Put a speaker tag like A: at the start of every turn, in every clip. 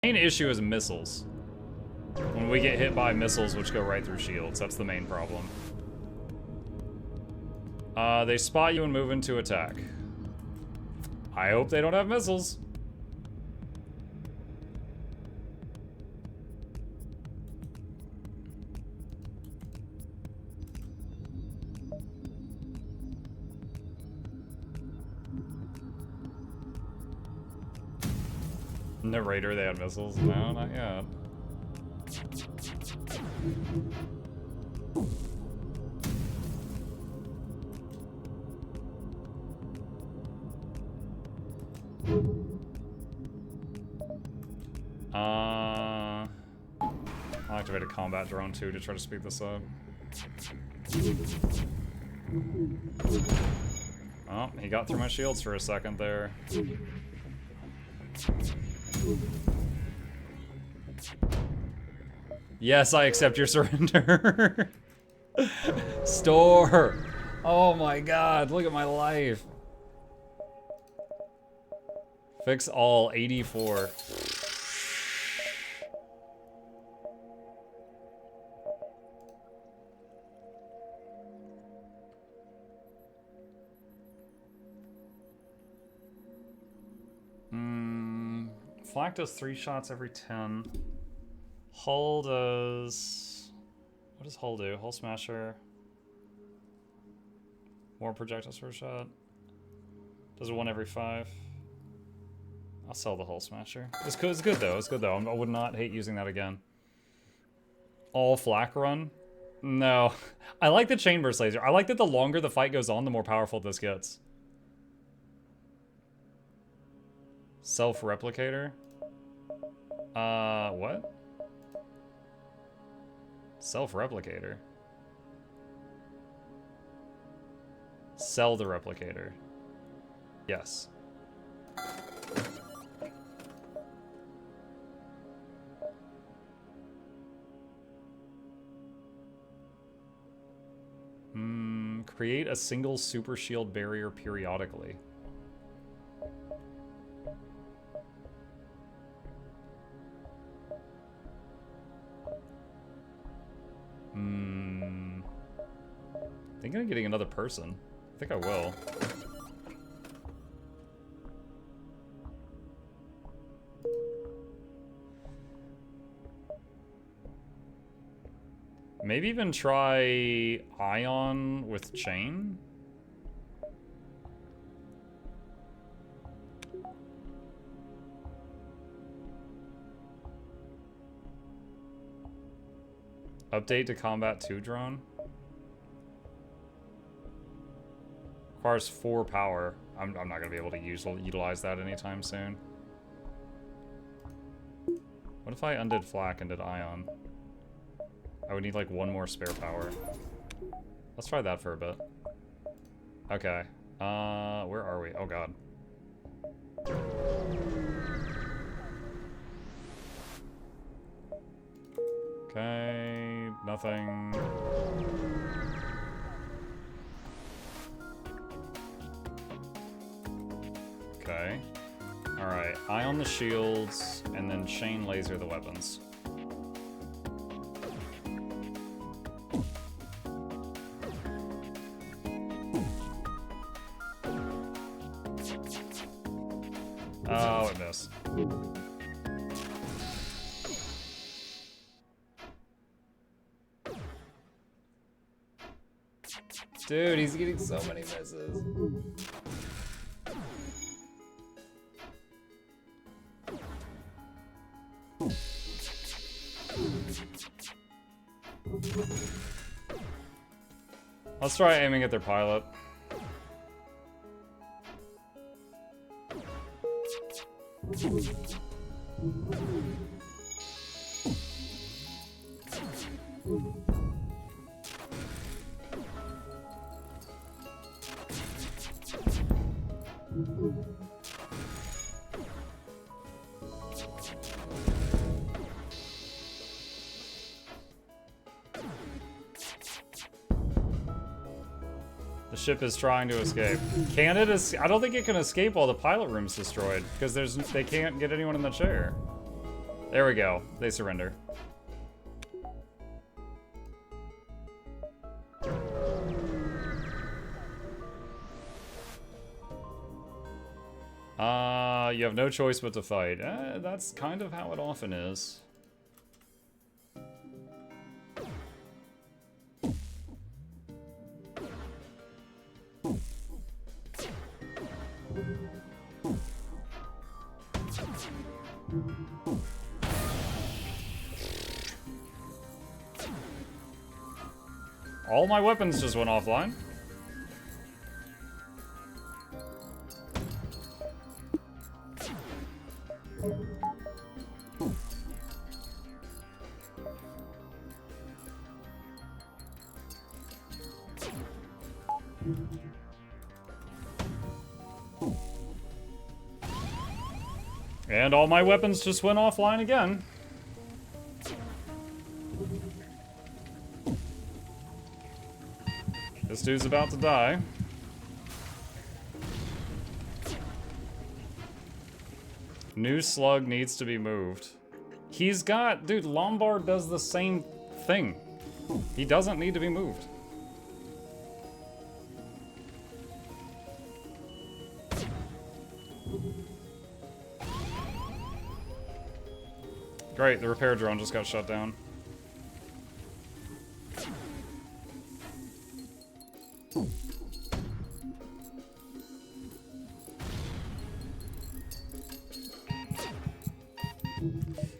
A: Main issue is missiles. When we get hit by missiles which go right through shields, that's the main problem. They spot you and move into attack. I hope they don't have missiles. Narrator, they had missiles? No, not yet. I'll activate a combat drone too to try to speed this up. Oh, he got through my shields for a second there. Yes, I accept your surrender. Store. Oh my god, look at my life. Fix all 84. Flak does 3 shots every 10. Hull does... What does Hull do? Hull Smasher. More projectiles per shot. Does 1 every 5. I'll sell the Hull Smasher. It's good though. It's good though. I would not hate using that again. All Flak run? No. I like the Chain Burst Laser. I like that the longer the fight goes on, the more powerful this gets. Self-replicator? What? Self-replicator? Sell the replicator. Yes. Create a single super shield barrier periodically. Thinking of getting another person. I think I will. Maybe even try Ion with Chain? Update to Combat 2 drone? Requires 4 power. I'm not going to be able to utilize that anytime soon. What if I undid Flak and did Ion? I would need like 1 more spare power. Let's try that for a bit. Okay. Where are we? Oh god. Okay, nothing. Okay. Alright, eye on the shields, and then chain laser the weapons. Oh, it missed. Dude, he's getting so many misses. Let's try aiming at their pilot. The ship is trying to escape. Can it? I don't think it can escape while the pilot room's destroyed because they can't get anyone in the chair. There we go. They surrender. You have no choice but to fight. That's kind of how it often is. All my weapons just went offline. And all my weapons just went offline again. This dude's about to die. New slug needs to be moved. He's got... Dude, Lombard does the same thing. He doesn't need to be moved. Great, the repair drone just got shut down.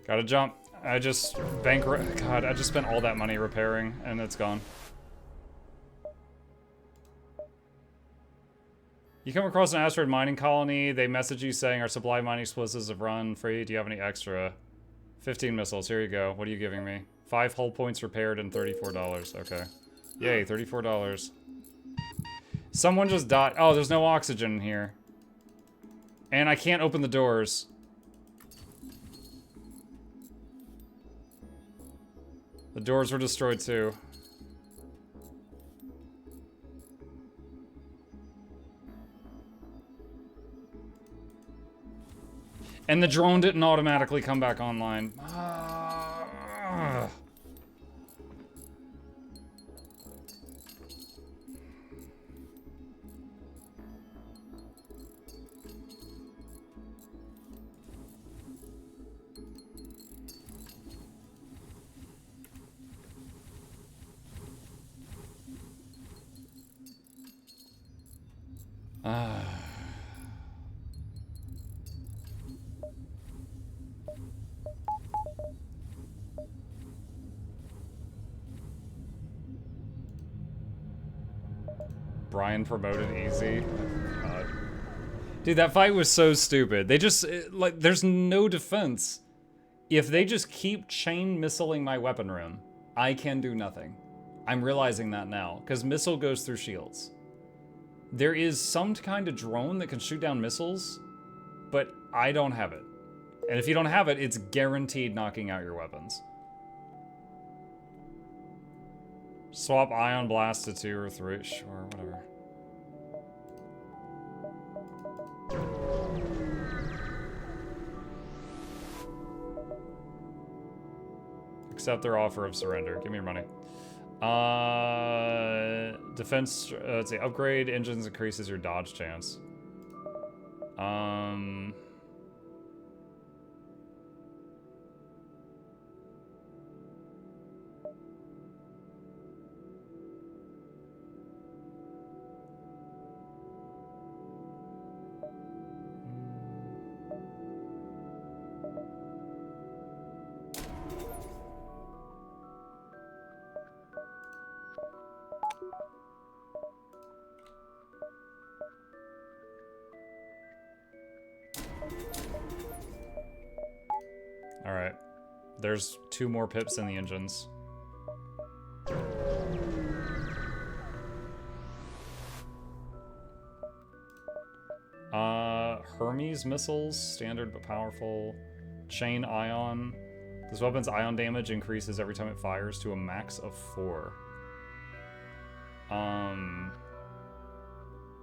A: Gotta jump. I just God, I just spent all that money repairing, and it's gone. You come across an asteroid mining colony, they message you saying our supply mining explosives have run free. Do you have any extra? 15 missiles, here you go. What are you giving me? 5 hull points repaired and $34. Okay. Yay, $34. Someone just died. Oh, there's no oxygen in here. And I can't open the doors. The doors were destroyed too. And the drone didn't automatically come back online. Brian promoted easy. Oh, God. Dude, that fight was so stupid. They just, like, there's no defense. If they just keep chain missiling my weapon room, I can do nothing. I'm realizing that now, because missile goes through shields. There is some kind of drone that can shoot down missiles, but I don't have it. And if you don't have it, it's guaranteed knocking out your weapons. Swap Ion Blast to 2 or 3, sure, whatever. Accept their offer of surrender. Give me your money. Defense, let's see, upgrade engines increases your dodge chance. Alright. There's 2 more pips in the engines. Hermes missiles, standard but powerful. Chain ion. This weapon's ion damage increases every time it fires to a max of 4.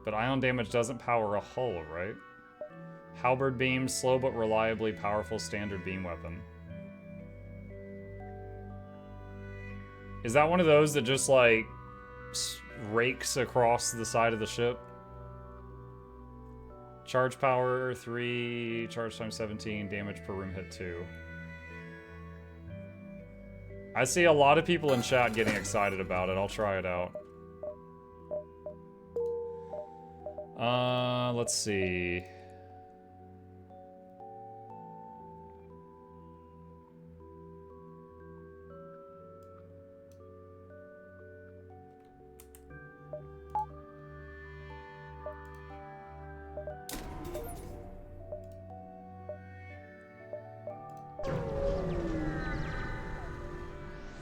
A: But ion damage doesn't power a hull, right? Halberd beam, slow but reliably powerful standard beam weapon. Is that one of those that just, like, rakes across the side of the ship? Charge power 3, charge time 17, damage per room hit 2. I see a lot of people in chat getting excited about it. I'll try it out. Let's see.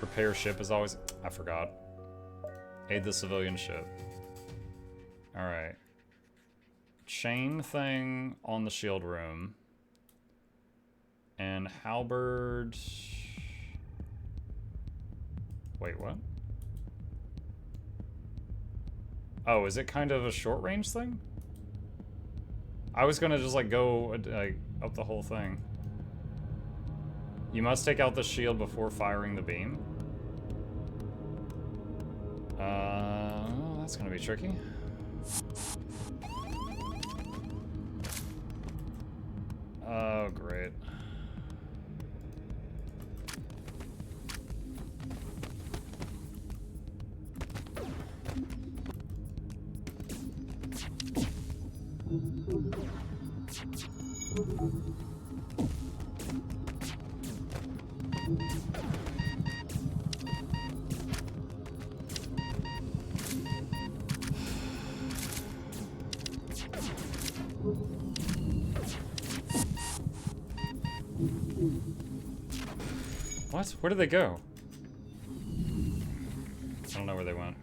A: Repair ship is always... I forgot. Aid the civilian ship. Alright. Chain thing on the shield room. And halberd... Wait, what? Oh, is it kind of a short range thing? I was gonna just like go like up the whole thing. You must take out the shield before firing the beam. That's gonna be tricky. Oh, great. What? Where did they go? I don't know where they went.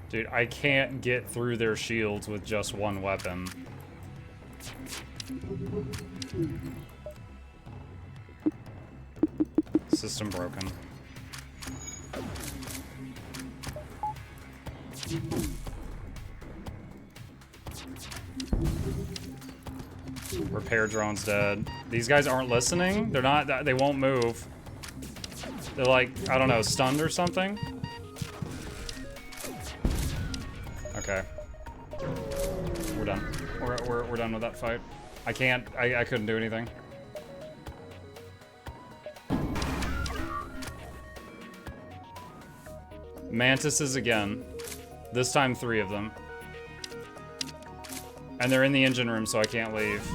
A: Dude, I can't get through their shields with just one weapon. System broken. Repair drone's dead. These guys aren't listening? They're not, they won't move. They're like, I don't know, stunned or something? Okay. We're done. We're done with that fight. I can't, I couldn't do anything. Mantises again. This time 3 of them. And they're in the engine room, so I can't leave.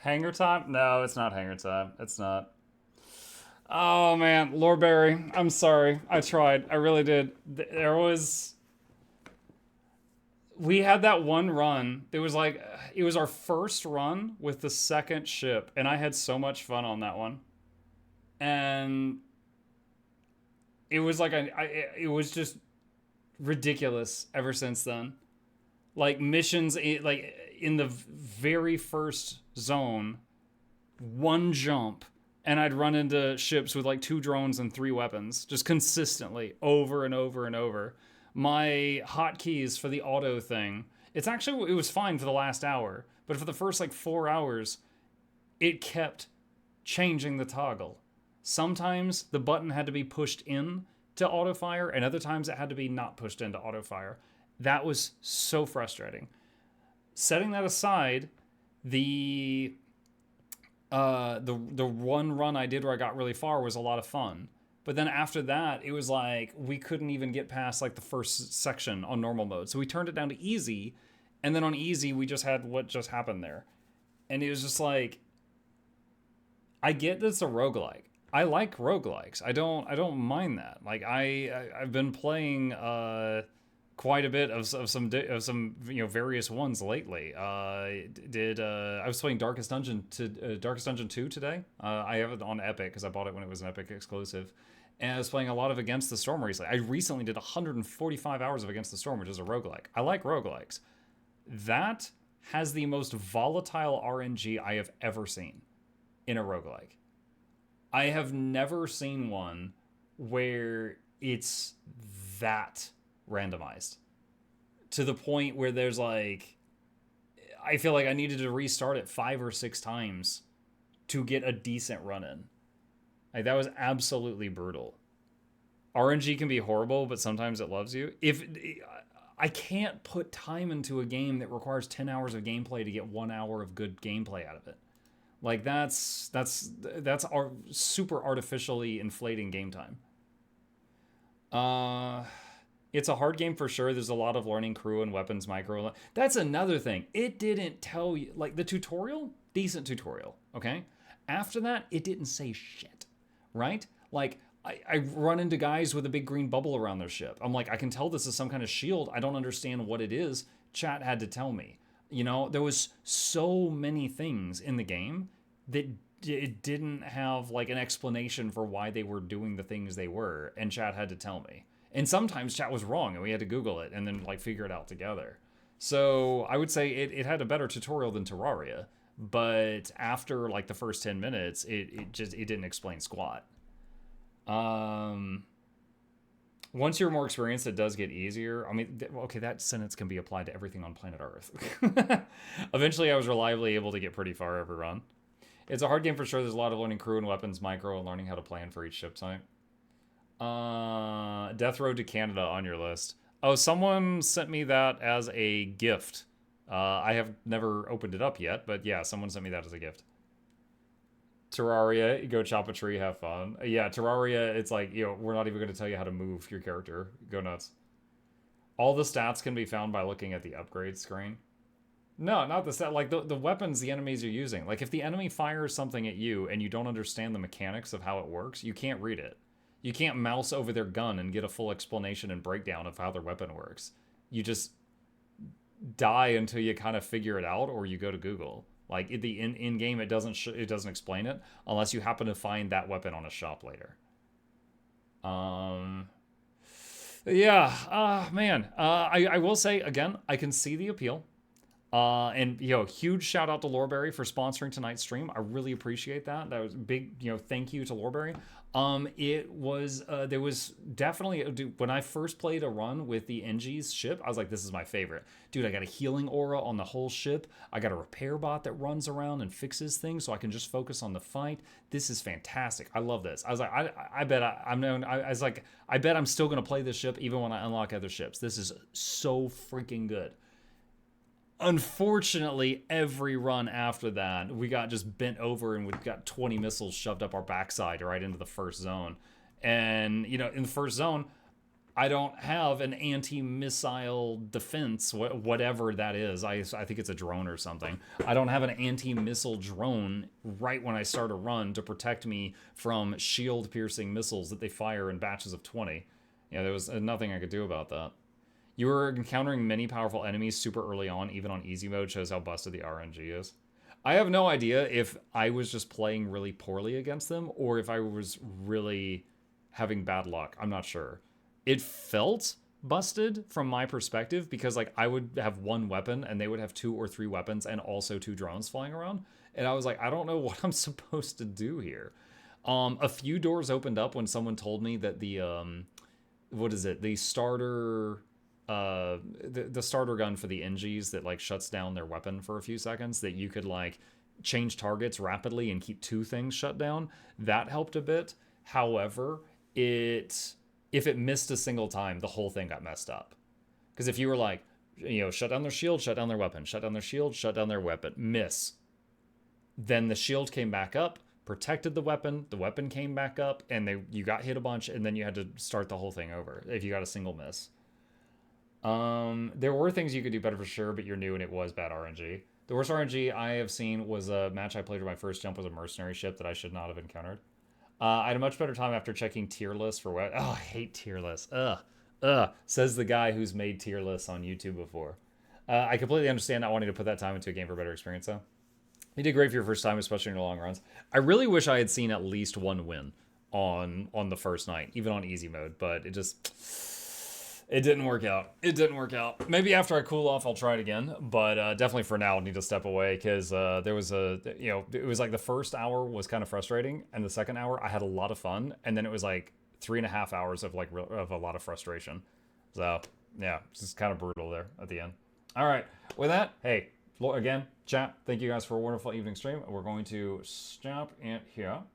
A: Hanger time? No, it's not hanger time. It's not. Oh man, Lord Barry, I'm sorry. I tried. I really did. There was... We had that one run. It was like, it was our first run with the second ship, and I had so much fun on that one. And it was like, it was just ridiculous ever since then. Like missions, like in the very first zone, one jump, and I'd run into ships with like 2 drones and 3 weapons, just consistently, over and over and over. My hotkeys for the auto thing, it was fine for the last hour, but for the first like 4 hours, it kept changing the toggle. Sometimes the button had to be pushed in to auto fire, and other times it had to be not pushed into auto fire. That was so frustrating. Setting that aside, the one run I did where I got really far was a lot of fun. But then after that, it was like we couldn't even get past like the first section on normal mode. So we turned it down to easy, and then on easy we just had what just happened there. And it was just like, I get that it's a roguelike. I like roguelikes. I don't mind that. Like I've been playing quite a bit of some various ones lately. I was playing Darkest Dungeon 2 today. I have it on Epic because I bought it when it was an Epic exclusive. And I was playing a lot of Against the Storm recently. I recently did 145 hours of Against the Storm, which is a roguelike. I like roguelikes. That has the most volatile RNG I have ever seen in a roguelike. I have never seen one where it's that randomized to the point where there's like, I feel like I needed to restart it 5 or 6 times to get a decent run in. Like, that was absolutely brutal. RNG can be horrible, but sometimes it loves you. If I can't put time into a game that requires 10 hours of gameplay to get 1 hour of good gameplay out of it. Like, that's our super artificially inflating game time. It's a hard game for sure. There's a lot of learning crew and weapons micro. That's another thing. It didn't tell you, like, the tutorial, decent tutorial, okay? After that, it didn't say shit, right? Like, I run into guys with a big green bubble around their ship. I'm like, I can tell this is some kind of shield. I don't understand what it is. Chat had to tell me. You know, there was so many things in the game that it didn't have like an explanation for why they were doing the things they were, and chat had to tell me. And sometimes chat was wrong and we had to Google it and then like figure it out together. So I would say it had a better tutorial than Terraria, but after like the first 10 minutes, it didn't explain squat. Once you're more experienced, it does get easier. I mean, okay, that sentence can be applied to everything on planet Earth. Eventually, I was reliably able to get pretty far every run. It's a hard game for sure. There's a lot of learning crew and weapons micro and learning how to plan for each ship type. Death Road to Canada on your list. Oh, someone sent me that as a gift. I have never opened it up yet, but yeah, someone sent me that as a gift. Terraria, go chop a tree, have fun. Yeah, Terraria, it's like, we're not even going to tell you how to move your character. Go nuts. All the stats can be found by looking at the upgrade screen. No, not the stat. Like, the weapons the enemies are using. Like, if the enemy fires something at you and you don't understand the mechanics of how it works, you can't read it. You can't mouse over their gun and get a full explanation and breakdown of how their weapon works. You just die until you kind of figure it out, or you go to Google. Like, in game, it doesn't explain it unless you happen to find that weapon on a shop later. Yeah, man. I will say again, I can see the appeal. And huge shout out to Loreberry for sponsoring tonight's stream. I really appreciate that. That was big, thank you to Loreberry. It was there was definitely, when I first played a run with the NG's ship, I was like, this is my favorite. Dude, I got a healing aura on the whole ship. I got a repair bot that runs around and fixes things so I can just focus on the fight. This is fantastic. I love this. I was like, I bet I bet I'm still gonna play this ship even when I unlock other ships. This is so freaking good. Unfortunately, every run after that, we got just bent over and we got 20 missiles shoved up our backside right into the first zone. And, in the first zone, I don't have an anti-missile defense, whatever that is. I think it's a drone or something. I don't have an anti-missile drone right when I start a run to protect me from shield-piercing missiles that they fire in batches of 20. There was nothing I could do about that. You were encountering many powerful enemies super early on, even on easy mode, shows how busted the RNG is. I have no idea if I was just playing really poorly against them or if I was really having bad luck. I'm not sure. It felt busted from my perspective because, like, I would have one weapon and they would have 2 or 3 weapons and also 2 drones flying around. And I was like, I don't know what I'm supposed to do here. A few doors opened up when someone told me that the starter... the starter gun for the NGs that like shuts down their weapon for a few seconds, that you could like change targets rapidly and keep 2 things shut down. That helped a bit. However, if it missed a single time, the whole thing got messed up. Because if you were like, shut down their shield, shut down their weapon, shut down their shield, shut down their weapon, miss. Then the shield came back up, protected the weapon came back up, and you got hit a bunch, and then you had to start the whole thing over if you got a single miss. There were things you could do better for sure, but you're new and it was bad RNG. The worst RNG I have seen was a match I played where my first jump was a mercenary ship that I should not have encountered. I had a much better time after checking tier lists for what. Oh, I hate tier lists. Says the guy who's made tier lists on YouTube before. I completely understand not wanting to put that time into a game for a better experience, though. You did great for your first time, especially in your long runs. I really wish I had seen at least one win on the first night, even on easy mode, but it didn't work out. It didn't work out. Maybe after I cool off, I'll try it again, but definitely for now, I'll need to step away because there was it was like the first hour was kind of frustrating, and the second hour I had a lot of fun, and then it was like 3.5 hours of of a lot of frustration. So yeah, it's just kind of brutal there at the end. All right, with that, hey, again, chat, thank you guys for a wonderful evening stream. We're going to stop it here.